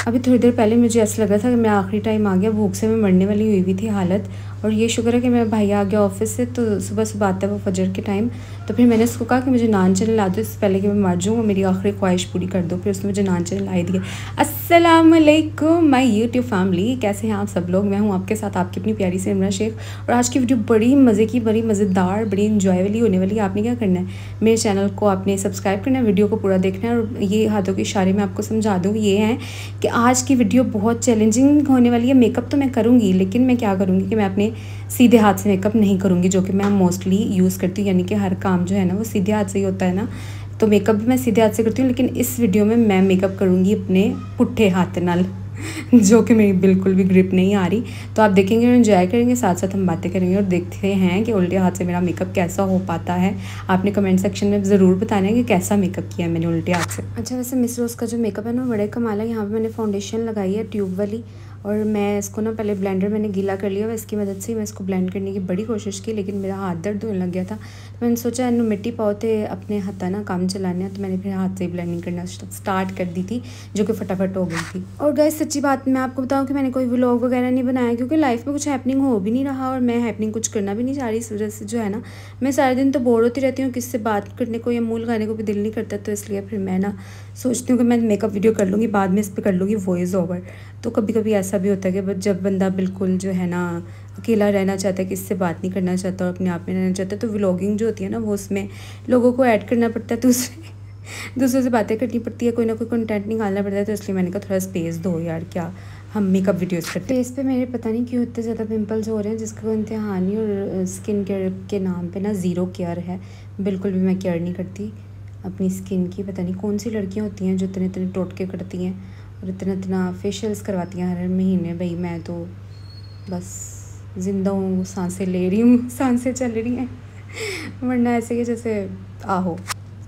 अभी थोड़ी देर पहले मुझे ऐसा लग रहा था कि मैं आखिरी टाइम आ गया, भूख से मैं मरने वाली हुई थी हालत। और ये शुक्र है कि मेरा भाई आ गया ऑफिस से, तो सुबह सुबह आता है वो फजर के टाइम। तो फिर मैंने उसको कहा कि मुझे नान चने ला दो, इससे पहले कि मैं मर जाऊँ, मेरी आखिरी ख्वाहिश पूरी कर दो। फिर उसने मुझे नान चने ला दिए। अस्सलाम वालेकुम माय यूट्यूब फैमिली, कैसे हैं आप सब लोग। मैं हूँ आपके साथ आपकी अपनी प्यारी सी इमरान शेख। और आज की वीडियो बड़ी मज़े की, बड़ी मज़ेदार, बड़ी इंजॉय वाली होने वाली है। आपने क्या करना है, मेरे चैनल को आपने सब्सक्राइब करना है, वीडियो को पूरा देखना है। और ये हाथों के इशारे में आपको समझा दूँ, ये हैं कि आज की वीडियो बहुत चैलेंजिंग होने वाली है। मेकअप तो मैं करूँगी, लेकिन मैं क्या करूँगी कि मैं अपने सीधे हाथ से मेकअप नहीं करूँगी, जो कि मैं मोस्टली यूज़ करती हूँ। यानी कि हर काम जो है ना वो सीधे हाथ से ही होता है ना, तो मेकअप भी मैं सीधे हाथ से करती हूँ। लेकिन इस वीडियो में मैं मेकअप करूँगी अपने पुट्ठे हाथ नाल जो कि मेरी बिल्कुल भी ग्रिप नहीं आ रही। तो आप देखेंगे और एंजॉय करेंगे, साथ साथ हम बातें करेंगे और देखते हैं कि उल्टे हाथ से मेरा मेकअप कैसा हो पाता है। आपने कमेंट सेक्शन में ज़रूर बताना है कि कैसा मेकअप किया है मैंने उल्टे हाथ से। अच्छा, वैसे मिस रोज़ का जो मेकअप है ना बड़े कमाल है। यहाँ पे मैंने फाउंडेशन लगाई है ट्यूब वाली, और मैं इसको ना पहले ब्लेंडर मैंने गीला कर लिया, इसकी मदद से मैं इसको ब्लेंड करने की बड़ी कोशिश की, लेकिन मेरा हाथ दर्द होने लग गया था। तो मैंने सोचा इन्हों मिट्टी पाओते अपने हाथ ना काम चलाने, तो मैंने फिर हाथ से ही ब्लेंडिंग करना स्टार्ट कर दी थी, जो कि फटाफट हो गई थी। और गाइस सच्ची बात मैं आपको बताऊं कि मैंने कोई व्लॉग वगैरह नहीं बनाया, क्योंकि लाइफ में कुछ हैपनिंग हो भी नहीं रहा और मैं हैपनिंग कुछ करना भी नहीं चाह रही। इस वजह से जो है ना, मैं सारे दिन तो बोर होती रहती हूँ, किससे बात करने को या मुँह लगाने को भी दिल नहीं करता। तो इसलिए फिर मैं ना सोचती हूँ कि मैं मेकअप वीडियो कर लूँगी, बाद में इस पर कर लूँगी वॉइस ओवर। तो कभी कभी ऐसा भी होता है कि जब बंदा बिल्कुल जो है ना अकेला रहना चाहता है, किससे बात नहीं करना चाहता और अपने आप में रहना चाहता है, तो व्लॉगिंग जो होती है ना वो उसमें लोगों को ऐड करना पड़ता है, दूसरों से बातें करनी पड़ती है, कोई ना कोई कंटेंट निकालना पड़ता है। तो इसलिए मैंने कहा थोड़ा स्पेस दो यार, क्या हम मेकअप वीडियोस करते हैं। फेस पे मेरे पता नहीं क्यों इतने ज़्यादा पिंपल्स हो रहे हैं, जिसका कोई इंतहा नहीं। और स्किन केयर के नाम पे ना ज़ीरो केयर है, बिल्कुल भी मैं केयर नहीं करती अपनी स्किन की। पता नहीं कौन सी लड़कियाँ होती हैं जो इतने इतने टोटके करती हैं और इतना इतना फेशियल्स करवाती हैं हर महीने। भाई मैं तो बस ज़िंदा हूँ, सांसें ले रही हूँ, सांसें चल रही हैं, वरना ऐसे कि जैसे आहो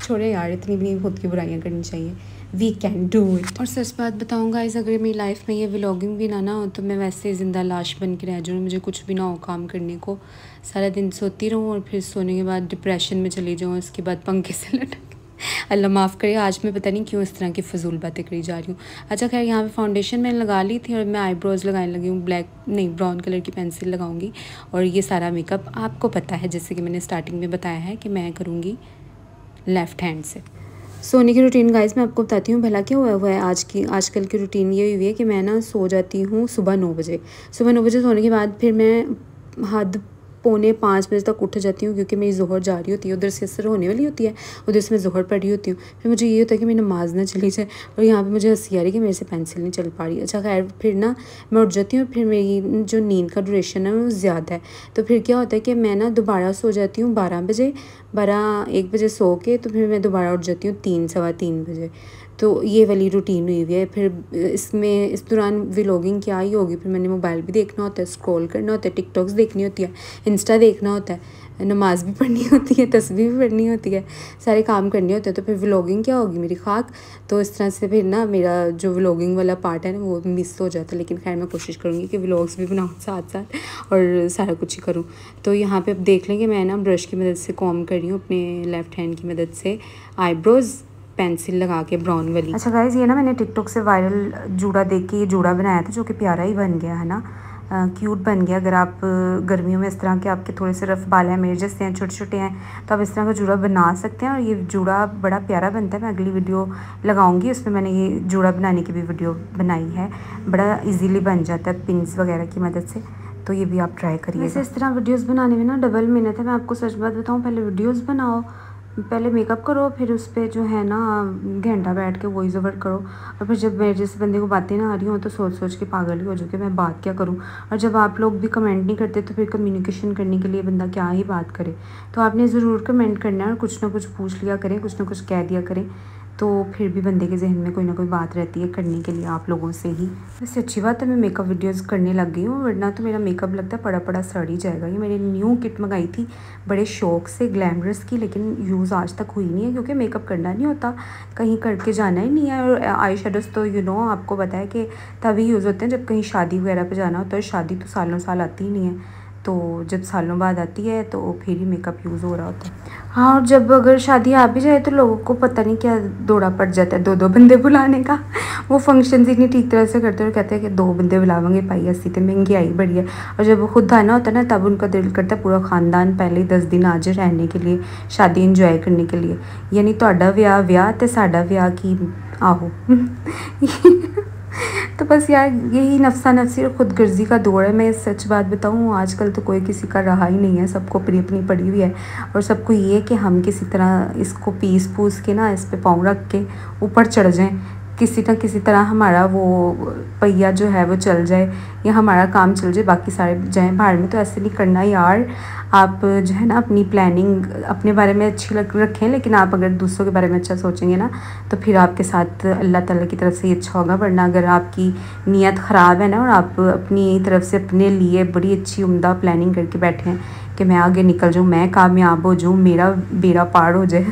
छोड़े यार, इतनी भी नहीं खुद की बुराइयाँ करनी चाहिए। We can do it. और सच बात बताऊँ गाइस, अगर मेरी लाइफ में ये व्लॉगिंग भी ना हो तो मैं वैसे ज़िंदा लाश बन के रह जाऊँ, मुझे कुछ भी ना हो काम करने को, सारा दिन सोती रहूँ और फिर सोने के बाद डिप्रेशन में चली जाऊँ, उसके बाद पंखे से लटक। अल्लाह माफ़ करे, आज मैं पता नहीं क्यों इस तरह की फजूल बातें करी जा रही हूँ। अच्छा खैर, यहाँ पे फाउंडेशन मैंने लगा ली थी और मैं आईब्रोज़ लगाने लगी हूँ। ब्लैक नहीं, ब्राउन कलर की पेंसिल लगाऊंगी। और ये सारा मेकअप आपको पता है, जैसे कि मैंने स्टार्टिंग में बताया है कि मैं करूँगी लेफ़्ट हैंड से। सोने की रूटीन गाइस मैं आपको बताती हूँ भला क्या हुआ है। आजकल की रूटीन ये हुई है कि मैं ना सो जाती हूँ सुबह 9 बजे। सुबह 9 बजे सोने के बाद फिर मैं हद 4:45 बजे तक उठ जाती हूँ, क्योंकि मेरी ज़ोहर जा रही होती है, उधर से असर होने वाली होती है, उधर से मैं ज़ोहर पढ़ रही होती हूँ। फिर मुझे ये होता है कि मेरी नमाज़ ना चली जाए, और यहाँ पे मुझे हंसी आ रही है कि मेरे से पेंसिल नहीं चल पा रही। अच्छा खैर, फिर ना मैं उठ जाती हूँ, फिर मेरी जो नींद का ड्यूरेशन है वो ज़्यादा है। तो फिर क्या होता है कि मैं ना दोबारा सो जाती हूँ 12 बजे, 12-1 बजे सो के, तो फिर मैं दोबारा उठ जाती हूँ 3-3:15 बजे। तो ये वाली रूटीन हुई हुई है। फिर इसमें इस दौरान व्लॉगिंग क्या ही होगी, फिर मैंने मोबाइल भी देखना होता है, स्क्रॉल करना होता है, टिकटॉक्स देखनी होती है, इंस्टा देखना होता है, नमाज़ भी पढ़नी होती है, तस्बीह भी पढ़नी होती है, सारे काम करने होते हैं। तो फिर व्लॉगिंग क्या होगी मेरी खाक। तो इस तरह से फिर ना मेरा जो व्लॉगिंग वाला पार्ट है ना वो मिस हो जाता है। लेकिन खैर मैं कोशिश करूँगी कि व्लॉग्स भी बनाऊँ साथ साथ और सारा कुछ ही करूँ। तो यहाँ पे अब देख लेंगे, मैं ना ब्रश की मदद से कॉम्ब कर रही हूँ अपने लेफ़्ट हैंड की मदद से आईब्रोज़, पेंसिल लगा के ब्राउन वाली। अच्छा गाइज़, ये ना मैंने टिकटॉक से वायरल जूड़ा देख के ये जूड़ा बनाया था, जो कि प्यारा ही बन गया है ना, क्यूट बन गया। अगर आप गर्मियों में इस तरह के आपके थोड़े से रफ बाल हैं, मेरे जैसे हैं, छोटे छोटे हैं, तो आप इस तरह का जूड़ा बना सकते हैं। और ये जूड़ा बड़ा प्यारा बनता है। मैं अगली वीडियो लगाऊंगी, उसमें मैंने ये जूड़ा बनाने की भी वीडियो बनाई है, बड़ा इजीली बन जाता है पिन्स वगैरह की मदद से। तो ये भी आप ट्राई करिए। वैसे इस तरह वीडियोस बनाने में ना डबल मेहनत है। मैं आपको सच बात बताऊँ, पहले वीडियोस बनाओ, पहले मेकअप करो, फिर उस पर जो है ना घंटा बैठ के वॉइस ओवर करो, और फिर जब मेरे जैसे बंदे को बातें ना आ रही हो तो सोच सोच के पागल ही हो जाओ कि मैं बात क्या करूं। और जब आप लोग भी कमेंट नहीं करते तो फिर कम्युनिकेशन करने के लिए बंदा क्या ही बात करे। तो आपने ज़रूर कमेंट करना है और कुछ ना कुछ पूछ लिया करें, कुछ ना कुछ कह दिया करें, तो फिर भी बंदे के जहन में कोई ना कोई बात रहती है करने के लिए आप लोगों से ही। वैसे अच्छी बात है मैं मेकअप वीडियोस करने लग गई हूँ, वरना तो मेरा मेकअप लगता है पड़ा पड़ा सड़ ही जाएगा। ये मैंने न्यू किट मंगाई थी बड़े शौक से ग्लैमरस की, लेकिन यूज़ आज तक हुई नहीं है, क्योंकि मेकअप करना नहीं होता, कहीं करके जाना ही नहीं है। और आई शेडोज़ तो आपको पता है कि तभी यूज़ होते हैं जब कहीं शादी वगैरह पर जाना होता है। शादी तो सालों साल आती ही नहीं है, तो जब सालों बाद आती है तो फिर ही मेकअप यूज़ हो रहा होता है। हाँ, और जब अगर शादी आ भी जाए तो लोगों को पता नहीं क्या दौड़ा पड़ जाता है 2-2 बंदे बुलाने का। वो फंक्शंस इतनी ठीक तरह से करते और कहते हैं कि 2 बंदे बुलावेंगे भाई, अस्सी तो महंगाई बड़ी है। और जब वो खुद आना होता है ना, तब उनका दिल करता है पूरा ख़ानदान पहले ही 10 दिन आ जाए रहने के लिए, शादी इंजॉय करने के लिए। यानी तुहाडा विआह ते साडा विआह की आहो। तो बस यार यही नफसा नफसी और ख़ुदगर्ज़ी का दौर है। मैं सच बात बताऊँ, आजकल तो कोई किसी का रहा ही नहीं है, सबको अपनी अपनी पड़ी हुई है। और सबको ये है कि हम किसी तरह इसको पीस पूस के ना, इस पे पाँव रख के ऊपर चढ़ जाएं, किसी न किसी तरह हमारा वो पहिया जो है वो चल जाए या हमारा काम चल जाए, बाकी सारे जाएँ बाहर में। तो ऐसे नहीं करना यार। आप जो है ना अपनी प्लानिंग अपने बारे में अच्छी रखें, लेकिन आप अगर दूसरों के बारे में अच्छा सोचेंगे ना तो फिर आपके साथ अल्लाह ताला की तरफ से ही अच्छा होगा। वरना अगर आपकी नीयत ख़राब है ना और आप अपनी तरफ से अपने लिए बड़ी अच्छी उम्दा प्लानिंग करके बैठे हैं कि मैं आगे निकल जाऊँ, मैं कामयाब हो जाऊँ, मेरा बेड़ा पार हो जाए,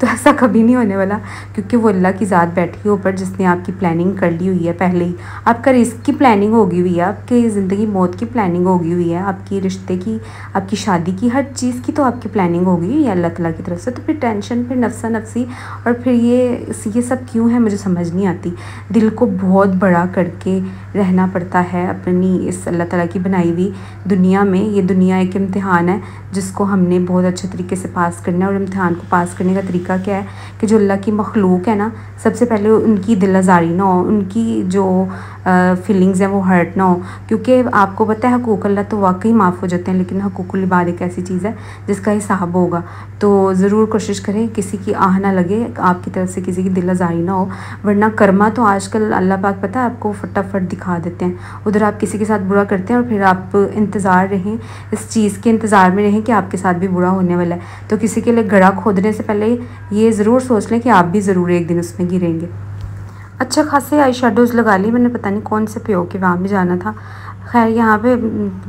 तो ऐसा कभी नहीं होने वाला। क्योंकि वो अल्लाह की ज़ात बैठी है ऊपर, जिसने आपकी प्लानिंग कर ली हुई है पहले ही। आपका रिस्क की प्लानिंग होगी हुई है, आपकी ज़िंदगी मौत की प्लानिंग होगी हुई है, आपकी रिश्ते की, आपकी शादी की, हर चीज़ की तो आपकी प्लानिंग होगी हुई है अल्लाह ताला की तरफ से। तो फिर टेंशन, फिर नफसा नफसी, और फिर ये सब क्यों है मुझे समझ नहीं आती। दिल को बहुत बड़ा करके रहना पड़ता है अपनी इस अल्लाह ताला की बनाई हुई दुनिया में। ये दुनिया एक इम्तिहान है जिसको हमने बहुत अच्छे तरीके से पास करना है। और इम्तिहान को पास करने का तरीका क्या है कि जो अल्लाह की मखलूक है ना, सबसे पहले उनकी दिल आज़ारी ना हो, उनकी जो फीलिंग्स हैं वो हर्ट ना हो। क्योंकि आपको पता है हकूक़ अल्लाह तो वाकई माफ़ हो जाते हैं, लेकिन हकूक़ुल इबाद एक ऐसी चीज़ है जिसका हिसाब होगा। तो ज़रूर कोशिश करें किसी की आह ना लगे, आपकी तरफ से किसी की दिल आज़ारी ना हो। वरना कर्मा तो आजकल अल्लाह पाक पता है आपको फटाफट दिखा देते हैं। उधर आप किसी के साथ बुरा करते हैं और फिर आप इंतज़ार रहें, इस चीज़ के इंतज़ार में रहें कि आपके साथ भी बुरा होने वाला है। तो किसी के लिए गड़ा खोदने से पहले ये ज़रूर सोच लें कि आप भी ज़रूर एक दिन उसमें गिरेंगे। अच्छा खासे आई शेडोज़ लगा ली मैंने, पता नहीं कौन से पियो के वहाँ भी जाना था। खैर यहाँ पे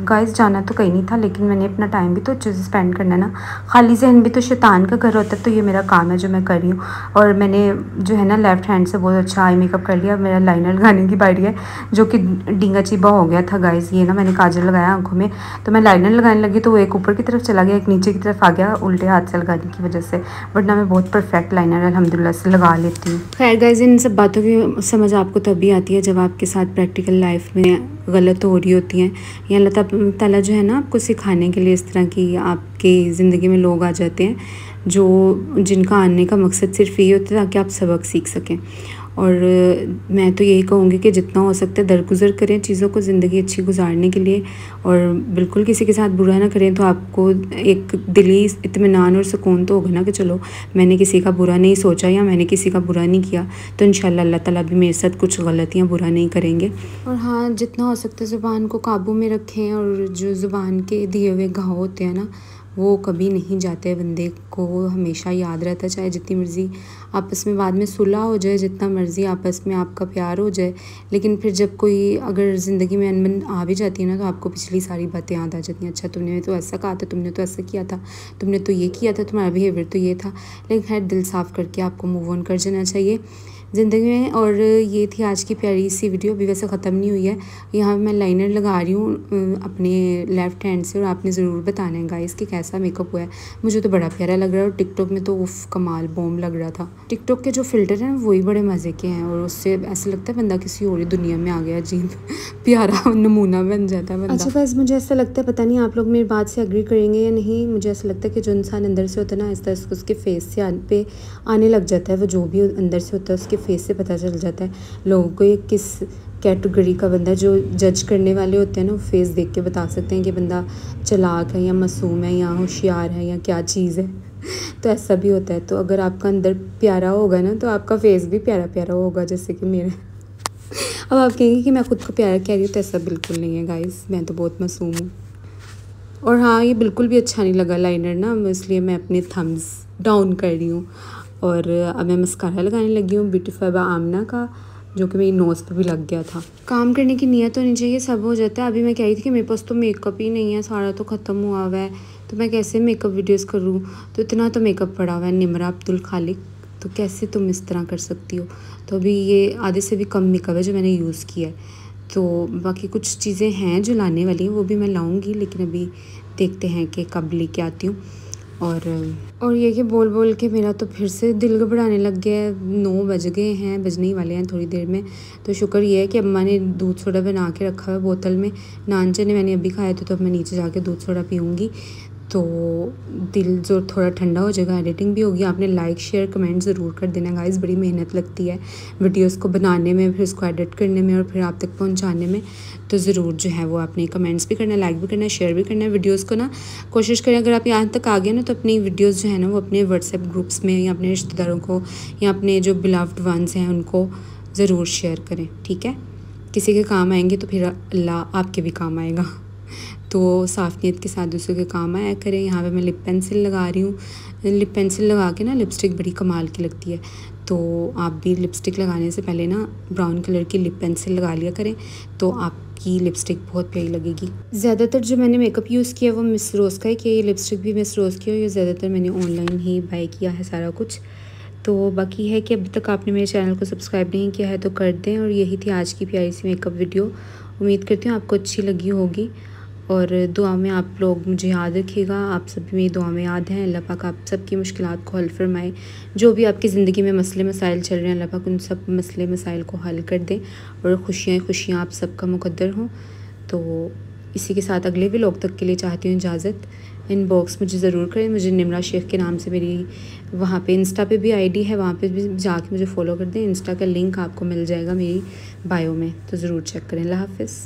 गाइस जाना तो कहीं नहीं था, लेकिन मैंने अपना टाइम भी तो अच्छे से स्पेंड करना है ना। खाली जहन भी तो शैतान का घर होता है। तो ये मेरा काम है जो मैं कर रही हूँ। और मैंने जो है ना लेफ़्ट हैंड से बहुत अच्छा आई मेकअप कर लिया। मेरा लाइनर लगाने की बारी है, जो कि डींगा चिबा हो गया था गाइस। ये ना मैंने काजल लगाया आँखों में, तो मैं लाइनर लगाने लगी तो वो एक ऊपर की तरफ चला गया, एक नीचे की तरफ आ गया, उल्टे हाथ से लगाने की वजह से। वरना मैं बहुत परफेक्ट लाइनर अल्हम्दुलिल्लाह से लगा लेती हूँ। खैर गाइस, इन सब बातों की समझ आपको तभी आती है जब आपके साथ प्रैक्टिकल लाइफ में गलत हो रही होती हैं, या अल्लाह ताला जो है ना आपको सिखाने के लिए इस तरह की आपकी ज़िंदगी में लोग आ जाते हैं जो जिनका आने का मकसद सिर्फ ये होता है ताकि आप सबक सीख सकें। और मैं तो यही कहूँगी कि जितना हो सकता है दरगुजर करें चीज़ों को ज़िंदगी अच्छी गुजारने के लिए, और बिल्कुल किसी के साथ बुरा ना करें। तो आपको एक दिली इत्मीनान और सुकून तो होगा ना कि चलो मैंने किसी का बुरा नहीं सोचा या मैंने किसी का बुरा नहीं किया, तो इंशाल्लाह अल्लाह ताला भी मेरे साथ कुछ गलतियाँ बुरा नहीं करेंगे। और हाँ, जितना हो सकता है ज़ुबान को काबू में रखें, और जो ज़ुबान के दिए हुए घाव होते हैं ना वो कभी नहीं जाते, बंदे को हमेशा याद रहता है। चाहे जितनी मर्ज़ी आपस में बाद में सुलह हो जाए, जितना मर्ज़ी आपस में आपका प्यार हो जाए, लेकिन फिर जब कोई अगर ज़िंदगी में अनबन आ भी जाती है ना, तो आपको पिछली सारी बातें याद आ जाती हैं। अच्छा तुमने तो ऐसा कहा था, तुमने तो ऐसा किया था, तुमने तो ये किया था, तुम्हारा बिहेवियर तो ये था। लेकिन खैर दिल साफ़ करके आपको मूव ऑन कर जाना चाहिए ज़िंदगी में। और ये थी आज की प्यारी सी वीडियो। अभी वैसे ख़त्म नहीं हुई है, यहाँ मैं लाइनर लगा रही हूँ अपने लेफ़्ट हैंड से, और आपने ज़रूर बताना है गाइस कि कैसा मेकअप हुआ है। मुझे तो बड़ा प्यारा लग रहा है, और टिकटॉक में तो उफ कमाल बॉम लग रहा था। टिकटॉक के जो फ़िल्टर हैं वही बड़े मज़े के हैं, और उससे ऐसा लगता है बंदा किसी और दुनिया में आ गया, अजीब प्यारा नमूना बन जाता है बंदा। अच्छा गाइस, मुझे ऐसा लगता है, पता नहीं आप लोग मेरी बात से एग्री करेंगे या नहीं, मुझे ऐसा लगता है कि जो इंसान अंदर से होता है ना, आहिस्ता आहिस्ता उसके फेस से पे आने लग जाता है। वो जो भी अंदर से होता है उसके फेस से पता चल जाता है लोगों को ये किस कैटेगरी का बंदा है। जो जज करने वाले होते हैं ना, वो फेस देख के बता सकते हैं कि बंदा चालाक है या मासूम है या होशियार है या क्या चीज़ है। तो ऐसा भी होता है। तो अगर आपका अंदर प्यारा होगा ना, तो आपका फेस भी प्यारा प्यारा होगा, जैसे कि मेरा। अब आप कहेंगे कि मैं खुद को प्यारा कह रही हूँ, तो ऐसा बिल्कुल नहीं है गाइस, मैं तो बहुत मासूम हूँ। और हाँ, ये बिल्कुल भी अच्छा नहीं लगा लाइनर ना, इसलिए मैं अपने थम्स डाउन कर रही हूँ। और अब मैं मस्कारा लगाने लगी हूँ ब्यूटीफाइबा आमना का, जो कि मेरी नोज़ पे भी लग गया था। काम करने की नीयत होनी चाहिए, सब हो जाता है। अभी मैं कह रही थी कि मेरे पास तो मेकअप ही नहीं है, सारा तो ख़त्म हुआ हुआ है, तो मैं कैसे मेकअप वीडियोस करूँ। तो इतना तो मेकअप पड़ा हुआ है निमरा अब्दुल खालिक, तो कैसे तुम इस तरह कर सकती हो। तो अभी ये आधे से भी कम मेकअप है जो मैंने यूज़ किया है। तो बाकी कुछ चीज़ें हैं जो लाने वाली हैं, वो भी मैं लाऊंगी, लेकिन अभी देखते हैं कि कब लेके आती हूँ। और ये कि बोल बोल के मेरा तो फिर से दिल घबराने लग गया है। 9 बज गए हैं, बजने ही वाले हैं थोड़ी देर में। तो शुक्र ये है कि अम्मा ने दूध सोडा बना के रखा है बोतल में। नान चने मैंने अभी खाए थे, तो अब मैं नीचे जाके दूध सोडा पीऊँगी, तो दिल जो थोड़ा ठंडा हो जाएगा, एडिटिंग भी होगी। आपने लाइक शेयर कमेंट ज़रूर कर देना गाइस, बड़ी मेहनत लगती है वीडियोस को बनाने में, फिर उसको एडिट करने में और फिर आप तक पहुंचाने में। तो ज़रूर जो है वो आपने कमेंट्स भी करना, लाइक भी करना, शेयर भी करना। वीडियोस को ना कोशिश करें, अगर आप यहाँ तक आ गए ना, तो अपनी वीडियोज़ जो है ना वो अपने व्हाट्सएप ग्रुप्स में या अपने रिश्तेदारों को या अपने जो बिलव्ड वंस हैं उनको ज़रूर शेयर करें, ठीक है। किसी के काम आएंगे तो फिर अल्लाह आपके भी काम आएगा। तो साफ़ नीयत के साथ दूसरों के काम आया करें। यहाँ पे मैं लिप पेंसिल लगा रही हूँ। लिप पेंसिल लगा के ना लिपस्टिक बड़ी कमाल की लगती है, तो आप भी लिपस्टिक लगाने से पहले ना ब्राउन कलर की लिप पेंसिल लगा लिया करें, तो आपकी लिपस्टिक बहुत प्यारी लगेगी। ज़्यादातर जो मैंने मेकअप यूज़ किया वो मिस रोज़ का है, कि ये लिपस्टिक भी मिस रोज़ की है। ये ज़्यादातर मैंने ऑनलाइन ही बाय किया है सारा कुछ। तो बाकी है कि अभी तक आपने मेरे चैनल को सब्सक्राइब नहीं किया है तो कर दें। और यही थी आज की प्यारी सी मेकअप वीडियो। उम्मीद करती हूँ आपको अच्छी लगी होगी, और दुआ में आप लोग मुझे याद रखिएगा। आप सब भी मेरी दुआ में याद हैं। अल्लाह पाक आप सबकी मुश्किलात को हल फरमाए। जो भी आपकी ज़िंदगी में मसले मसाइल चल रहे हैं, अल्लाह पाक उन सब मसले मसाइल को हल कर दें, और खुशियाँ आप सबका मुकद्दर हों। तो इसी के साथ अगले व्लॉग तक के लिए चाहती हूँ इजाज़त। इनबॉक्स मुझे ज़रूर करें। मुझे निमरा शेख के नाम से मेरी वहाँ पे इंस्टा पे भी आईडी है, वहाँ पे भी जाके मुझे फॉलो कर दें। इंस्टा का लिंक आपको मिल जाएगा मेरी बायो में, तो ज़रूर चेक करें। अल्लाह हाफ़िज़।